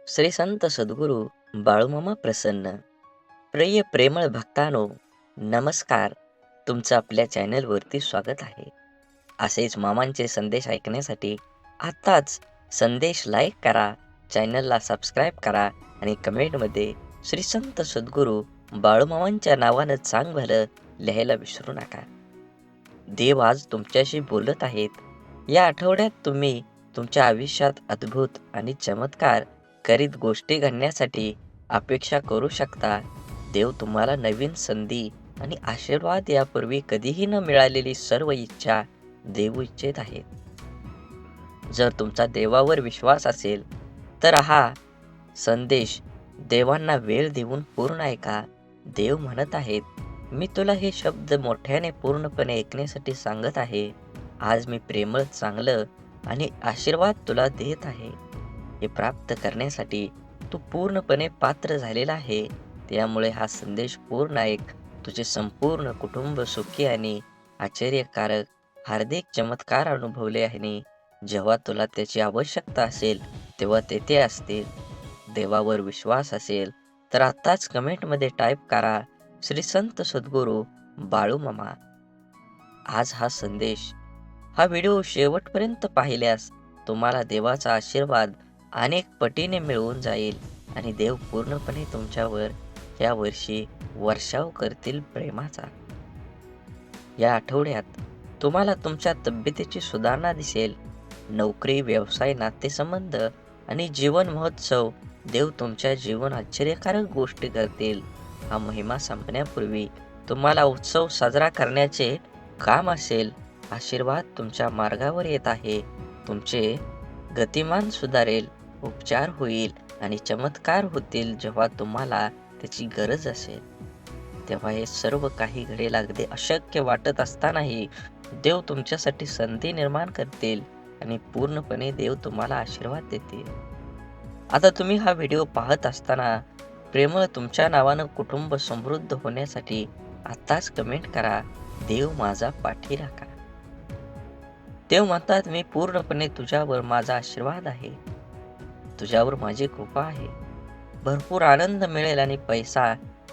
श्री संत सद्गुरू बाळूमामा प्रसन्न. प्रिय प्रेमळ भक्तानो, नमस्कार. तुमचं आपल्या चॅनलवरती स्वागत आहे. असेच मामांचे संदेश ऐकण्यासाठी आत्ताच संदेश लाईक करा, चॅनलला सबस्क्राईब करा आणि कमेंटमध्ये श्री संत सद्गुरू बाळूमामांच्या नावानं चांग भलं लिहायला विसरू नका. देव आज तुमच्याशी बोलत आहेत. या आठवड्यात तुम्ही तुमच्या आयुष्यात अद्भुत आणि चमत्कार करीत गोष्टी घडण्यासाठी अपेक्षा करू शकता. देव तुम्हाला नवीन संधी आणि आशीर्वाद यापूर्वी कधीही न मिळालेली सर्व इच्छा देऊ इच्छित आहेत. जर तुमचा देवावर विश्वास असेल तर हा संदेश देवांना वेळ देऊन पूर्ण ऐका. देव म्हणत आहेत, मी तुला हे शब्द मोठ्याने पूर्णपणे ऐकण्यासाठी सांगत आहे. आज मी प्रेमळ, चांगलं आणि आशीर्वाद तुला देत आहे. हे प्राप्त करण्यासाठी तू पूर्णपणे पात्र झालेला आहे. त्यामुळे हा संदेश पूर्ण ऐक. तुझे संपूर्ण कुटुंब सुखी आणि आश्चर्यकारक हार्दिक चमत्कार अनुभवले आणि जेव्हा तुला त्याची आवश्यकता असेल तेव्हा तेथे असतील. देवावर विश्वास असेल तर आत्ताच कमेंटमध्ये टाईप करा, श्री संत सद्गुरू बाळूमामा. आज हा व्हिडिओ शेवटपर्यंत पाहिल्यास तुम्हाला देवाचा आशीर्वाद अनेक पटीने मिळवून जाईल आणि देव पूर्णपणे तुमच्यावर या वर्षी वर्षाव करतील प्रेमाचा. या आठवड्यात तुम्हाला तुमच्या तब्येतीची सुधारणा दिसेल. नोकरी, व्यवसाय, नातेसंबंध आणि जीवन महोत्सव देव तुमच्या जीवन आश्चर्यकारक गोष्टी करतील. हा महिमा संपण्यापूर्वी तुम्हाला उत्सव साजरा करण्याचे काम असेल. आशीर्वाद तुमच्या मार्गावर येत आहे. तुमचे गतिमान सुधारेल, उपचार होईल आणि चमत्कार होतील. जेव्हा तुम्हाला त्याची गरज असेल तेव्हा हे सर्व काही घडेल. अगदी अशक्य वाटत असतानाही देव तुमच्यासाठी संधी निर्माण करतील आणि पूर्णपणे देव तुम्हाला आशीर्वाद देतील. आता तुम्ही हा व्हिडिओ पाहत असताना प्रेमळ तुमच्या नावानं कुटुंब समृद्ध होण्यासाठी आत्ताच कमेंट करा, देव माझा पाठी राखा. देव म्हणतात, मी पूर्णपणे तुझ्यावर माझा आशीर्वाद आहे. तुझ्यावर माझी कृपा आहे. भरपूर आनंद मिळेल आणि पैसा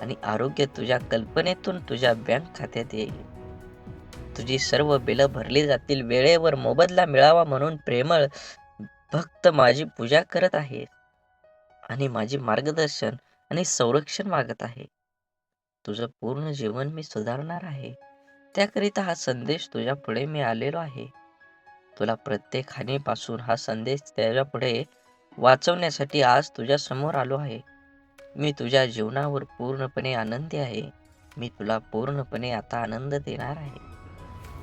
आणि आरोग्य तुझ्या कल्पनेतून तुझ्या बँक खात्यात येईल. तुझी सर्व बिलं भरली जातील. वेळेवर मोबदला मिळावा म्हणून प्रेमळ भक्त माझी पूजा करत आहे आणि माझी मार्गदर्शन आणि संरक्षण मागत आहे. तुझं पूर्ण जीवन मी सुधारणार आहे. त्याकरिता हा संदेश तुझ्या पुढे मी आलेलो आहे. तुला प्रत्येक हानीपासून हा संदेश त्याच्या पुढे वाचवण्यासाठी आज तुझ्या समोर आलो आहे. मी तुझ्या जीवनावर पूर्णपणे आनंदी आहे. मी तुला पूर्णपणे आता आनंद देणार आहे.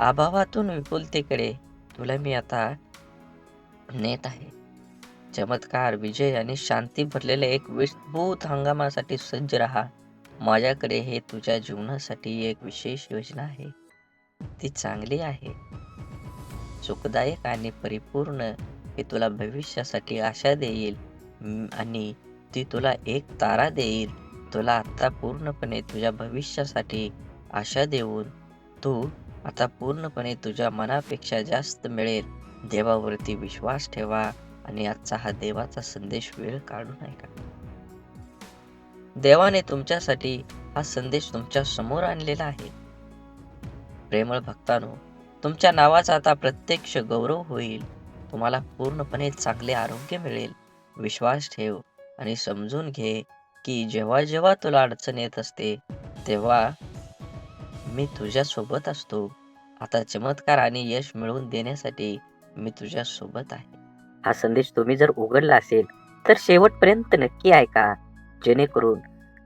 अभावातून विपुलतेकडे तुला मी आता नेत आहे. चमत्कार, विजय आणि शांती भरलेल्या एक विस्तृत हंगामासाठी सज्ज राहा. माझ्याकडे हे तुझ्या जीवनासाठी एक विशेष योजना आहे. ती चांगली आहे, सुखदायक आणि परिपूर्ण. हे तुला भविष्यासाठी आशा देईल आणि ती तुला एक तारा देईल. तुला आता पूर्णपणे तुझ्या भविष्यासाठी आशा देऊन तू आता पूर्णपणे तुझ्या मनापेक्षा जास्त मिळेल. देवावरती विश्वास ठेवा आणि आजचा हा देवाचा संदेश वेळ काढून ऐका. देवाने तुमच्यासाठी हा संदेश तुमच्या समोर आणलेला आहे. प्रेमळ भक्तांनो, तुमच्या नावाचा आता प्रत्यक्ष गौरव होईल. तुम्हाला पूर्णपणे चांगले आरोग्य मिळेल. विश्वास ठेव आणि समजून घे की जेव्हा जेव्हा तुला अडचण येत असते तेव्हा मी तुझ्या सोबत असतो. आता चमत्कार आणि यश मिळवून देण्यासाठी मी तुझ्या सोबत आहे. हा संदेश तुम्ही जर उघडला असेल तर शेवटपर्यंत नक्की ऐका, जेणेकरून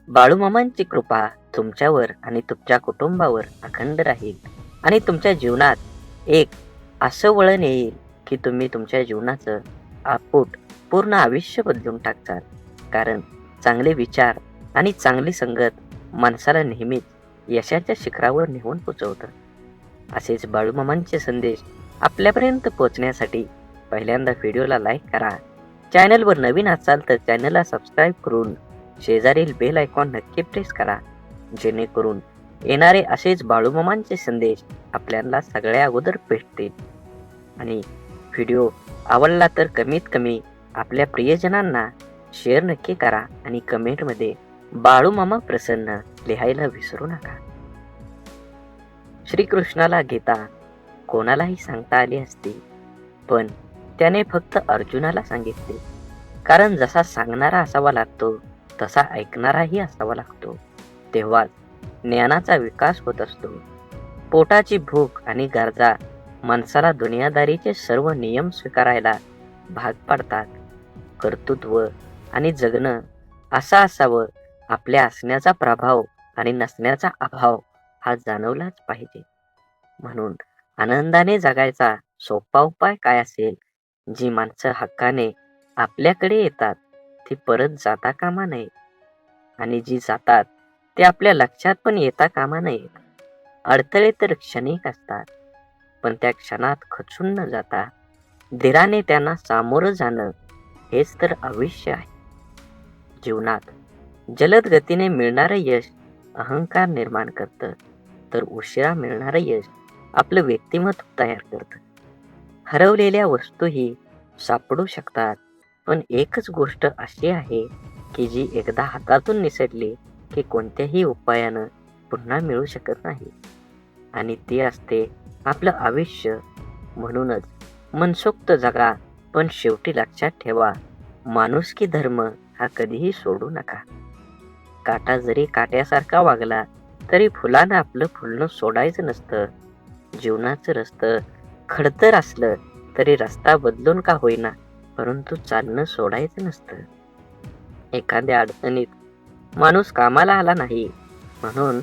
बाळूमामांची कृपा तुमच्यावर आणि तुमच्या कुटुंबावर अखंड राहील आणि तुमच्या जीवनात एक असं वळण येईल की तुम्ही तुमच्या जीवनाचं पूर्ण आयुष्य बदलून टाकतात. कारण चांगले विचार आणि चांगली संगत माणसाला नेहमीच यशाच्या शिखरावर नेऊन पोचवतं. असेच बाळूमामांचे संदेश आपल्यापर्यंत पोहोचण्यासाठी पहिल्यांदा व्हिडिओला लाईक करा. चॅनलवर नवीन असाल तर चॅनलला सबस्क्राईब करून शेजारील बेल आयकॉन नक्की प्रेस करा, जेणेकरून येणारे असेच बाळूमामांचे संदेश आपल्याला सगळ्या अगोदर भेटतील. आणि व्हिडिओ आवडला तर कमीत कमी आपल्या प्रियजनांना शेअर नक्की करा आणि कमेंटमध्ये बाळू मामा प्रसन्न लिहायला विसरू नका. श्रीकृष्णाला गीता कोणालाही सांगता आली असती, पण त्याने फक्त अर्जुनाला सांगितले, कारण जसा सांगणारा असावा लागतो तसा ऐकणाराही असावा लागतो. तेव्हाच ज्ञानाचा विकास होत असतो. पोटाची भूक आणि गरजा माणसाला दुनियादारीचे सर्व नियम स्वीकारायला भाग पाडतात. कर्तृत्व आणि जगणं असं असावं, आपल्या असण्याचा प्रभाव आणि नसण्याचा अभाव हा जाणवलाच पाहिजे. म्हणून आनंदाने जगायचा सोपा उपाय काय असेल? जी माणसं हक्काने आपल्याकडे येतात ती परत जाता कामा नये, आणि जी जातात ते आपल्या लक्षात पण येता कामा नयेत. अडथळे तर क्षणिक असतात, पण त्या क्षणात खचून न जाता धीराने त्यांना सामोरं जाणं हेच तर आयुष्य आहे. जीवनात जलद गतीने मिळणारं यश अहंकार निर्माण करतं, तर उशिरा मिळणारं यश आपलं व्यक्तिमत्व तयार करतं. हरवलेल्या वस्तूही सापडू शकतात, पण एकच गोष्ट अशी आहे की जी एकदा हातातून निसटली की कोणत्याही उपायानं पुन्हा मिळू शकत नाही, आणि ती असते आपलं आयुष्य. म्हणूनच मनसोक्त जगा, पण शेवटी लक्षात ठेवा, माणुसकी धर्म हा कधीही सोडू नका. काटा जरी काट्यासारखा वागला तरी फुलानं आपलं फुलणं सोडायचं नसतं. जीवनाचं रस्तं खडतर असलं तरी रस्ता बदलून का होईना, परंतु चालणं सोडायचं नसतं. एखाद्या अडचणीत माणूस कामाला आला नाही म्हणून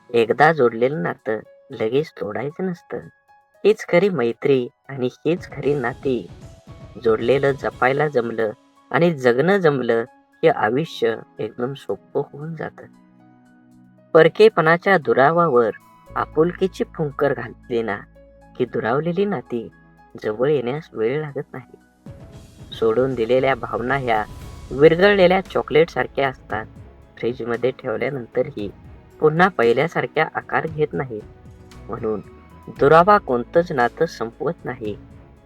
एकदा जोडलेलं नातं लगेच तोडायचं नसतं. हीच खरी मैत्री आणि हीच खरी नाती. जोडलेलं जपायला जमलं आणि जगणं जमलं हे आयुष्य एकदम सोपं होऊन जातं. परकेपणाच्या दुरावावर आपुलकीची फुंकर घातली ना की दुरावलेली नाती जवळ येण्यास वेळ लागत नाही. सोडून दिलेल्या भावना ह्या विरघळलेल्या चॉकलेट सारख्या असतात. फ्रीजमध्ये ठेवल्यानंतरही पुन्हा पहिल्यासारख्या आकार घेत नाहीत. म्हणून दुरावा कोणतंच नातं संपवत नाही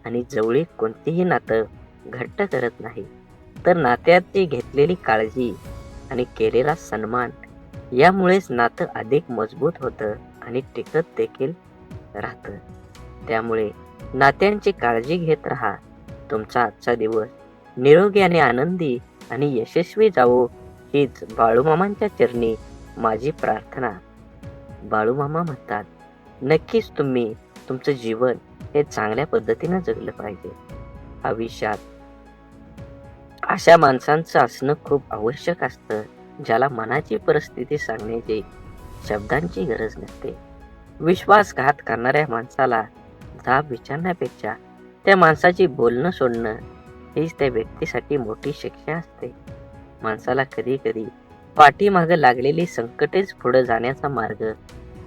आणि जवळीक कोणतीही नातं घट्ट करत नाही, तर नात्याची घेतलेली काळजी आणि केलेला सन्मान यामुळेच नातं अधिक मजबूत होतं आणि टिकत देखील राहतं. त्यामुळे नात्यांची काळजी घेत राहा. तुमचा आजचा दिवस निरोगी आणि आनंदी आणि यशस्वी जावो, हीच बाळूमामांच्या चरणी माझी प्रार्थना. बाळूमामा म्हणतात, नक्कीच तुम्ही तुमचं जीवन हे चांगल्या पद्धतीनं जगलं पाहिजे. आयुष्यात अशा माणसांचं असणं खूप आवश्यक असतं, ज्याला मनाची परिस्थिती सांगण्याची शब्दांची गरज नसते. विश्वासघात करणाऱ्या माणसाला जाब विचारण्यापेक्षा त्या माणसाची बोलणं सोडणं हीच त्या व्यक्तीसाठी मोठी शिक्षा असते. माणसाला कधी कधी पाठीमागं लागलेली संकटेच पुढे जाण्याचा मार्ग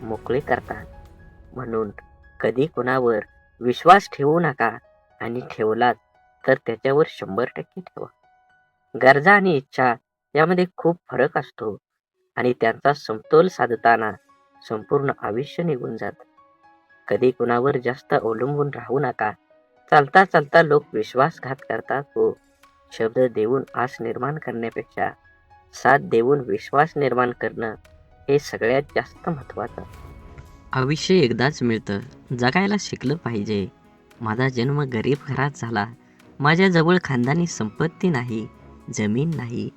मोकळे करतात. म्हणून कधी कुणावर विश्वास ठेवू नका, आणि ठेवलात तर त्याच्यावर 100% ठेवा. गरजा आणि इच्छा यामध्ये खूप फरक असतो, आणि त्यांचा समतोल साधताना संपूर्ण आयुष्य निघून जातं. कधी कुणावर जास्त अवलंबून राहू नका. चालता चालता लोक विश्वासघात करतात हो. शब्द देऊन आस निर्माण करण्यापेक्षा साथ देऊन विश्वास निर्माण करणं हे सगळ्यात जास्त महत्त्वाचं. आयुष्य एकदाच मिळतं, जगायला शिकलं पाहिजे. माझा जन्म गरीब घरात झाला. माझ्याजवळ खानदानी संपत्ती नाही, जमीन नाही.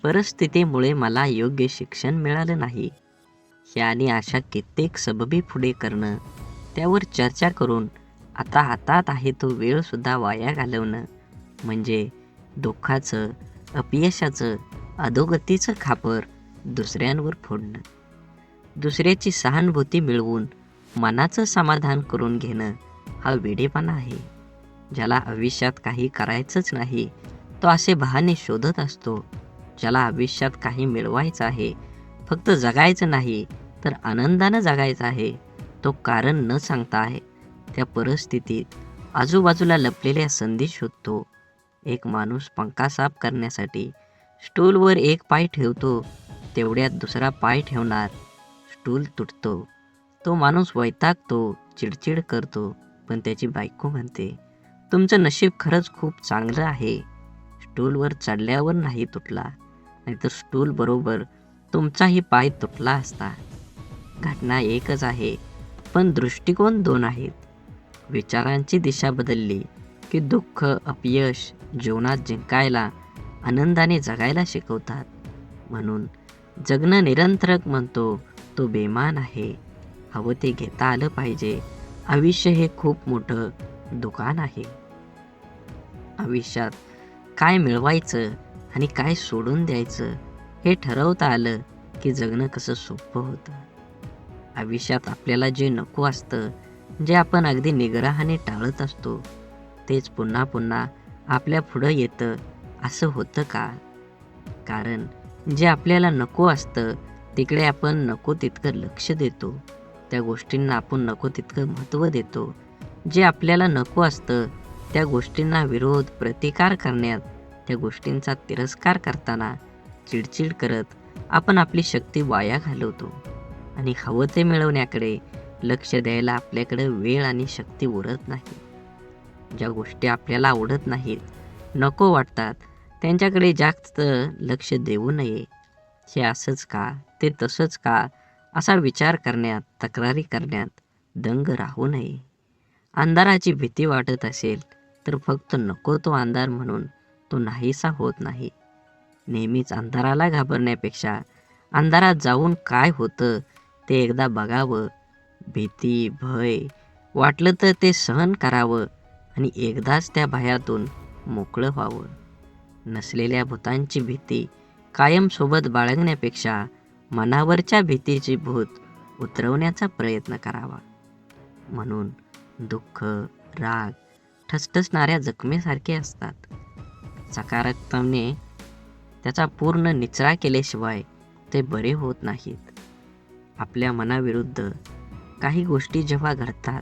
परिस्थितीमुळे मला योग्य शिक्षण मिळालं नाही. ह्या आणि अशा कित्येक सबबी पुढे करणं, त्यावर चर्चा करून आता हातात आहे तो वेळसुद्धा वाया घालवणं म्हणजे दुःखाचं, अपयशाचं, अधोगतीचं खापर दुसऱ्यांवर फोडणं. दुसऱ्याची सहानुभूती मिळवून मनाचं समाधान करून घेणं हा वेडेपणा आहे. ज्याला आयुष्यात काही करायचंच नाही तो असे बहाणे शोधत असतो. ज्याला आयुष्यात काही मिळवायचं आहे, फक्त जगायचं नाही तर आनंदानं जगायचं आहे, तो कारण न सांगता आहे त्या परिस्थितीत आजूबाजूला लपलेल्या संधी शोधतो. एक माणूस पंखा साफ करण्यासाठी स्टूलवर एक पाय ठेवतो, तेवढ्यात दुसरा पाय ठेवणार, स्टूल तुटतो. तो माणूस वैतागतो, चिडचिड करतो, पण त्याची बायको म्हणते, तुमचं नशीब खरंच खूप चांगलं आहे, स्टूलवर चढल्यावर नाही तुटला, नाहीतर स्टूल बरोबर तुमचाही पाय तुटला असता. घटना एकच आहे, पण दृष्टिकोन दोन आहेत. विचारांची दिशा बदलली की दुःख, अपयश जीवनात जिंकायला, आनंदाने जगायला शिकवतात. म्हणून जगणं निरंतरक म्हणतो तो बेमान आहे. हवं ते घेता आलं पाहिजे. आयुष्य हे खूप मोठं दुकान आहे. आयुष्यात काय मिळवायचं आणि काय सोडून द्यायचं हे ठरवता आलं की जगणं कसं सोपं होतं. आयुष्यात आपल्याला जे नको असतं, जे आपण अगदी निग्रहाने टाळत असतो, तेच पुन्हा पुन्हा आपल्या पुढं येतं असं होतं का? कारण जे आपल्याला नको असतं तिकडे आपण नको तितकं लक्ष देतो. त्या गोष्टींना आपण नको तितकं महत्त्व देतो. जे आपल्याला नको असतं त्या गोष्टींना विरोध, प्रतिकार करण्यात, त्या गोष्टींचा तिरस्कार करताना चिडचिड करत आपण आपली शक्ती वाया घालवतो. आणि हवं ते मिळवण्याकडे लक्ष द्यायला आपल्याकडे वेळ आणि शक्ती उरत नाही. ज्या गोष्टी आपल्याला आवडत नाहीत, नको वाटतात, त्यांच्याकडे जास्त लक्ष देऊ नये. हे असंच का, ते तसंच का असा विचार करण्यात, तक्रारी करण्यात दंग राहू नये. अंधाराची भीती वाटत असेल तर फक्त नको तो अंधार म्हणून तो नाहीसा होत नाही. नेहमीच अंधाराला घाबरण्यापेक्षा अंधारात जाऊन काय होतं ते एकदा बघावं. भीती, भय वाटलं तर ते सहन करावं आणि एकदाच त्या भयातून मोकळं व्हावं. नसलेल्या भूतांची भीती कायम सोबत बाळगण्यापेक्षा मनावरच्या भीतीची भूत उतरवण्याचा प्रयत्न करावा. म्हणून दुःख, राग ठसठसणाऱ्या जखमेसारखे असतात. सकारात्मकतेने त्याचा पूर्ण निचरा केल्याशिवाय ते बरे होत नाहीत. आपल्या मनाविरुद्ध काही गोष्टी जेव्हा घडतात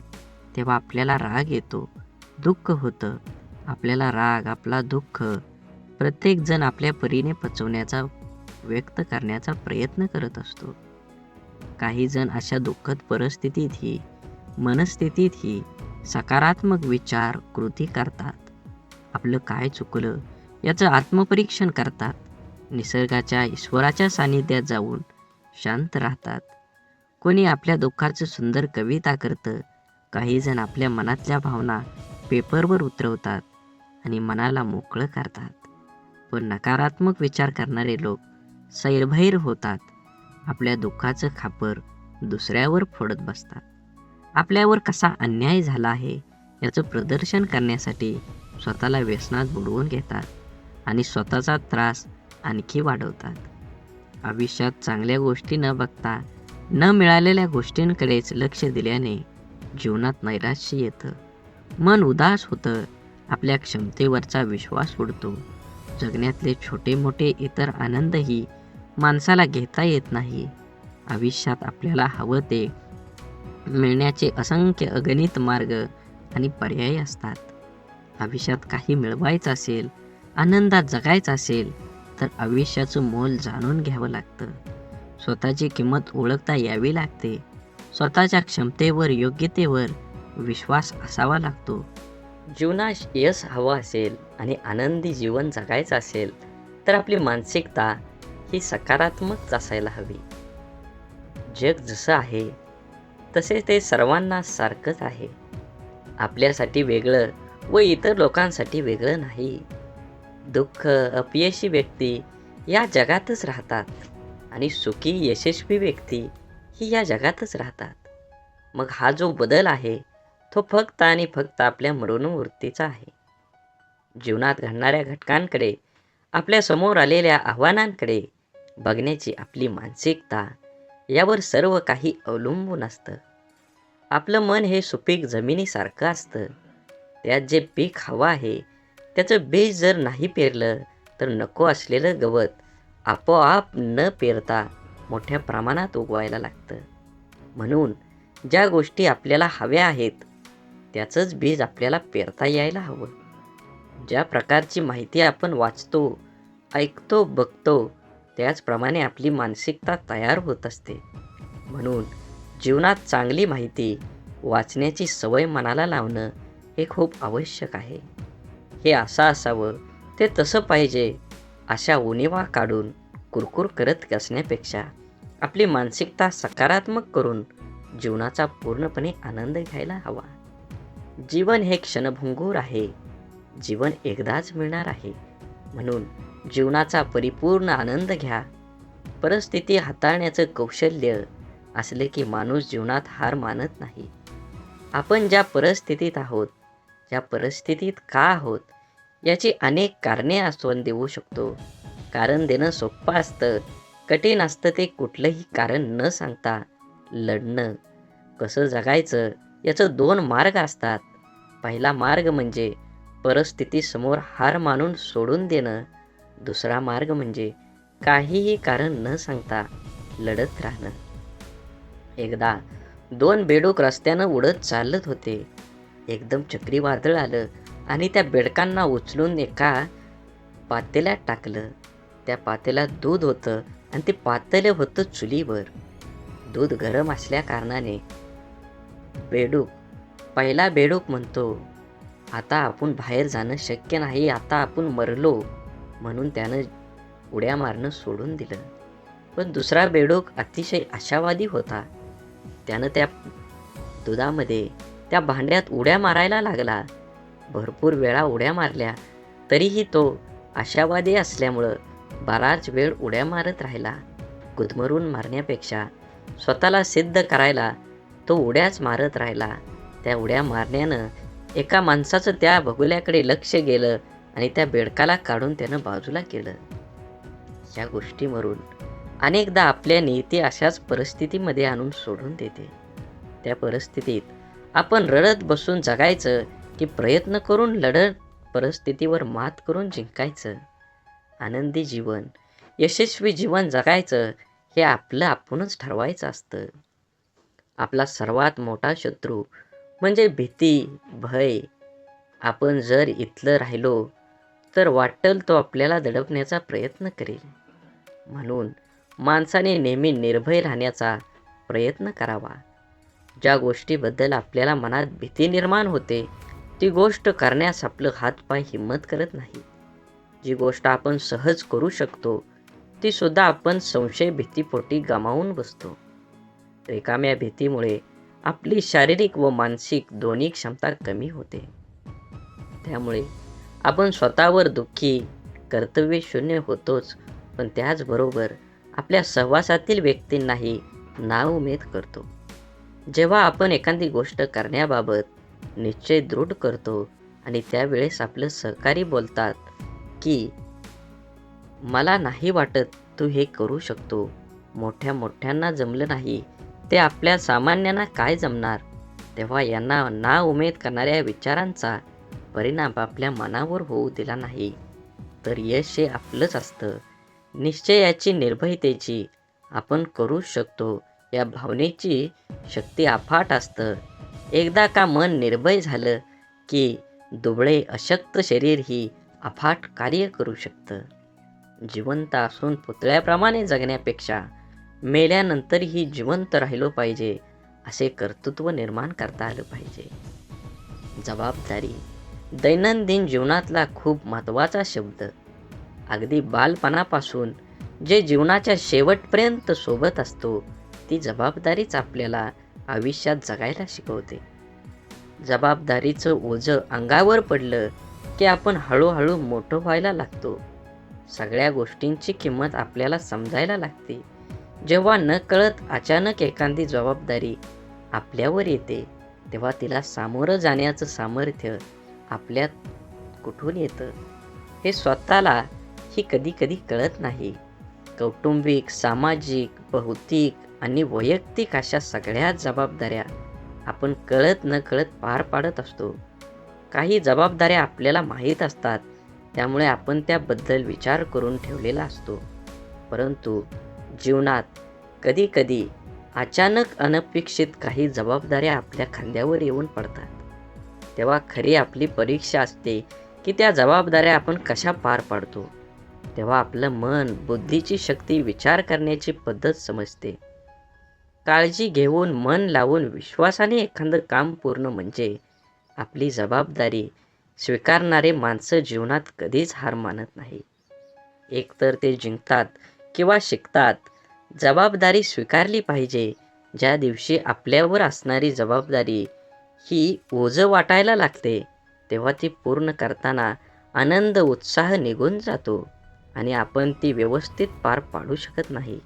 तेव्हा आपल्याला राग येतो, दुःख होतं. आपल्याला राग, आपला दुःख प्रत्येकजण आपल्या परीने पचवण्याचा, व्यक्त करण्याचा प्रयत्न करत असतो. काही जण अशा दुःखद परिस्थितीतही, मनस्थितीतही सकारात्मक विचार, कृती करतात. आपलं काय चुकलं याचं आत्मपरीक्षण करतात. निसर्गाच्या, ईश्वराच्या सानिध्यात जाऊन शांत राहतात. कोणी आपल्या दुःखाचं सुंदर कविता करतं. काही जण आपल्या मनातल्या भावना पेपरवर उतरवतात आणि मनाला मोकळं करतात. पण नकारात्मक विचार करणारे लोक सैरभैर होतात. आपल्या दुःखाचं खापर दुसऱ्यावर फोडत बसतात. आपल्यावर कसा अन्याय झाला आहे याचं प्रदर्शन करण्यासाठी स्वतःला व्यसनात बुडवून घेतात आणि स्वतःचा त्रास आणखी वाढवतात. आयुष्यात चांगल्या गोष्टी न बघता न मिळालेल्या गोष्टींकडेच लक्ष दिल्याने जीवनात नैराश्य येतं, मन उदास होतं, आपल्या क्षमतेवरचा विश्वास उडतो. जगण्यातले छोटे मोठे इतर आनंदही माणसाला घेता येत नाही. आयुष्यात आपल्याला हवं ते मिळण्याचे असंख्य अगणित मार्ग आणि पर्याय असतात. आयुष्यात काही मिळवायचं असेल, आनंदात जगायचं असेल तर आयुष्याचं मोल जाणून घ्यावं लागतं. स्वतःची किंमत ओळखता यावी लागते. स्वतःच्या क्षमतेवर, योग्यतेवर विश्वास असावा लागतो. जीवनात यश हवं असेल आणि आनंदी जीवन जगायचं असेल तर आपली मानसिकता ही सकारात्मक असायला हवी. जग जसं आहे तसे ते सर्वांना सारखंच आहे. आपल्यासाठी वेगळं व इतर लोकांसाठी वेगळं नाही. दुःख, अपयशी व्यक्ती या जगातच राहतात आणि सुखी, यशस्वी व्यक्ती ही या जगातच राहतात. मग हा जो बदल आहे तो फक्त आणि फक्त आपल्या मनोवृत्तीचा आहे. जीवनात घडणाऱ्या घटकांकडे, आपल्या समोर आलेल्या आव्हानांकडे बघण्याची आपली मानसिकता यावर सर्व काही अवलंबून असतं. आपलं मन हे सुपीक जमिनीसारखं असतं. त्यात जे पीक हवं आहे त्याचं बीज जर नाही पेरलं तर नको असलेलं गवत आपोआप न पेरता मोठ्या प्रमाणात उगवायला लागतं. म्हणून ज्या गोष्टी आपल्याला हव्या आहेत त्याचंच बीज आपल्याला पेरता यायला हवं. ज्या प्रकारची माहिती आपण वाचतो, ऐकतो, बघतो त्याचप्रमाणे आपली मानसिकता तयार होत असते. म्हणून जीवनात चांगली माहिती वाचण्याची सवय मनाला लावणं हे खूप आवश्यक आहे. हे असं असावं ते तसं पाहिजे अशा उणिवा काढून कुरकुर करत असण्यापेक्षा आपली मानसिकता सकारात्मक करून जीवनाचा पूर्णपणे आनंद घ्यायला हवा. जीवन हे क्षणभंगूर आहे. जीवन एकदाच मिळणार आहे. म्हणून जीवनाचा परिपूर्ण आनंद घ्या. परिस्थिती हाताळण्याचं कौशल्य असले की माणूस जीवनात हार मानत नाही. आपण ज्या परिस्थितीत आहोत, ज्या परिस्थितीत का आहोत, याची अनेक कारणे आपण देऊ शकतो. कारण देणं सोपं असतं, कठीण असतं ते कुठलंही कारण न सांगता लढणं. कसं जगायचं याचं 2 मार्ग असतात. पहिला मार्ग म्हणजे परिस्थितीसमोर हार मानून सोडून देणं. दुसरा मार्ग म्हणजे काहीही कारण न सांगता लढत राहणं. एकदा 2 बेडूक रस्त्यानं उडत चालत होते. एकदम चक्रीवादळ आलं आणि त्या बेडकांना उचलून एका पातेल्यात टाकलं. त्या पातेल्यात दूध होतं आणि ते पातेलं होतं चुलीवर. दूध गरम असल्या कारणाने पहिला बेडूक म्हणतो, आता आपण बाहेर जाणं शक्य नाही, आता आपण मरलो. म्हणून त्यानं उड्या मारणं सोडून दिलं. पण दुसरा बेडूक अतिशय आशावादी होता. त्यानं त्या दुधामध्ये त्या भांड्यात उड्या मारायला लागला. भरपूर वेळा उड्या मारल्या तरीही तो आशावादी असल्यामुळं बराच वेळ उड्या मारत राहिला. गुदमरून मारण्यापेक्षा स्वतःला सिद्ध करायला तो उड्याच मारत राहिला. त्या उड्या मारण्यानं एका माणसाचं त्या बगुल्याकडे लक्ष गेलं आणि त्या बेडकाला काढून त्यानं बाजूला केलं. या गोष्टीवरून अनेकदा आपल्या नियती अशाच परिस्थितीमध्ये आणून सोडून देते. त्या परिस्थितीत आपण रडत बसून जगायचं की प्रयत्न करून लढत परिस्थितीवर मात करून जिंकायचं? आनंदी जीवन, यशस्वी जीवन जगायचं हे आपलं आपणच ठरवायचं असतं. आपला सर्वात मोठा शत्रू म्हणजे भीती, भय. आपण जर इथलं राहिलो तर वाटेल तो आपल्याला दडपण्याचा प्रयत्न करेल. म्हणून माणसाने नेहमी निर्भय राहण्याचा प्रयत्न करावा. ज्या गोष्टीबद्दल आपल्याला मनात भीती निर्माण होते ती गोष्ट करण्यास आपलं हातपाय हिम्मत करत नाही. जी गोष्ट आपण सहज करू शकतो ती सुद्धा आपण संशय भीतीपोटी गमावून बसतो. रिकाम्या भीतीमुळे आपली शारीरिक व मानसिक दोन्ही क्षमता कमी होते. त्यामुळे आपण स्वतःवर दुःखी, कर्तव्यशून्य होतोच, पण त्याचबरोबर आपल्या सहवासातील व्यक्तींनाही नाउमेद करतो. जेव्हा आपण एखादी गोष्ट करण्याबाबत निश्चय दृढ करतो आणि त्यावेळेस आपलं सहकारी बोलतात की मला नाही वाटत तू हे करू शकतो, मोठ्यांना जमलं नाही ते आपल्या सामान्यांना काय जमणार, तेव्हा यांना नाउमेद करणाऱ्या विचारांचा परिणाम आपल्या मनावर होऊ दिला नाही तर यश हे आपलंच असतं. निश्चयाची, निर्भयतेची, आपण करू शकतो या भावनेची शक्ती अफाट असतं. एकदा का मन निर्भय झालं की दुबळे अशक्त शरीरही अफाट कार्य करू शकतं. जिवंत असून पुतळ्याप्रमाणे जगण्यापेक्षा मेल्यानंतरही जिवंत राहिलो पाहिजे असे कर्तृत्व निर्माण करता आलं पाहिजे. जबाबदारी दैनंदिन जीवनातला खूप महत्त्वाचा शब्द. अगदी बालपणापासून जे जीवनाच्या शेवटपर्यंत सोबत असतो ती जबाबदारीच आपल्याला आयुष्यात जगायला शिकवते. जबाबदारीचं ओझं अंगावर पडलं की आपण हळूहळू मोठं व्हायला लागतो. सगळ्या गोष्टींची किंमत आपल्याला समजायला लागते. जेव्हा नकळत अचानक एखादी जबाबदारी आपल्यावर येते तेव्हा तिला सामोरं जाण्याचं सामर्थ्य आपल्यात कुठून येतं हे स्वतःला ही कधी कळत नाही. कौटुंबिक, सामाजिक, भौतिक आणि वैयक्तिक अशा सगळ्या जबाबदाऱ्या आपण कळत न कळत पार पाडत असतो. काही जबाबदाऱ्या आपल्याला माहीत असतात त्यामुळे आपण त्याबद्दल विचार करून ठेवलेला असतो. परंतु जीवनात कधी अचानक अनपेक्षित काही जबाबदाऱ्या आपल्या खांद्यावर येऊन पडतात. तेव्हा खरी आपली परीक्षा असते की त्या जबाबदाऱ्या आपण कशा पार पाडतो. तेव्हा आपलं मन, बुद्धीची शक्ती, विचार करण्याची पद्धत समजते. काळजी घेऊन, मन लावून, विश्वासाने एखादं काम पूर्ण म्हणजे आपली जबाबदारी स्वीकारणारे माणसं जीवनात कधीच हार मानत नाही. एकतर ते जिंकतात किंवा शिकतात. जबाबदारी स्वीकारली पाहिजे. ज्या दिवशी आपल्यावर असणारी जबाबदारी ही ओझं वाटायला लागते, तेव्हा ती पूर्ण करताना आनंद, उत्साह निघून जातो आणि आपण ती व्यवस्थित पार पाडू शकत नाही.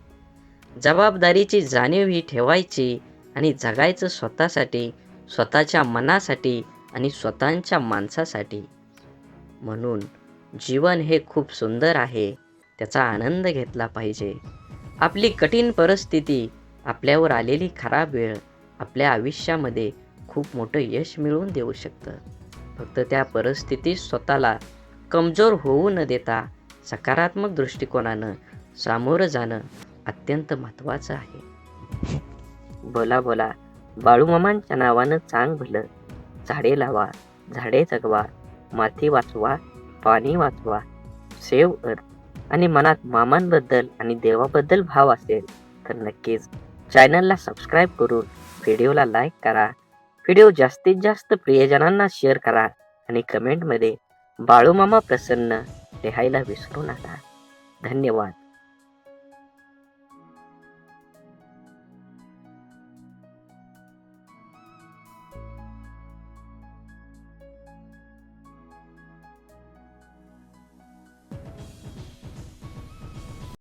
जबाबदारीची जाणीव ही ठेवायची आणि जगायचं स्वतःसाठी, स्वतःच्या मनासाठी आणि स्वतःच्या माणसासाठी. म्हणून जीवन हे खूप सुंदर आहे. त्याचा आनंद घेतला पाहिजे. आपली कठीण परिस्थिती, आपल्यावर आलेली खराब वेळ आपल्या आयुष्यामध्ये खूप मोठं यश मिळवून देऊ शकतं. फक्त त्या परिस्थितीत स्वतःला कमजोर होऊ न देता सकारात्मक दृष्टिकोनानं सामोरं जाणं अत्यंत महत्त्वाचं आहे. बोला बोला बाळूमामांच्या नावानं चांग भलं. झाडे लावा, झाडे जगवा, माती वाचवा, पाणी वाचवा. सेव्ह अर्थ. आणि मनात मामांबद्दल आणि देवाबद्दल भाव असेल तर नक्कीच चॅनलला सबस्क्राईब करून व्हिडिओला लाईक करा. व्हिडिओ जास्तीत जास्त प्रियजनांना शेअर करा आणि कमेंटमध्ये बाळूमामा प्रसन्न लिहायला विसरू नका. धन्यवाद.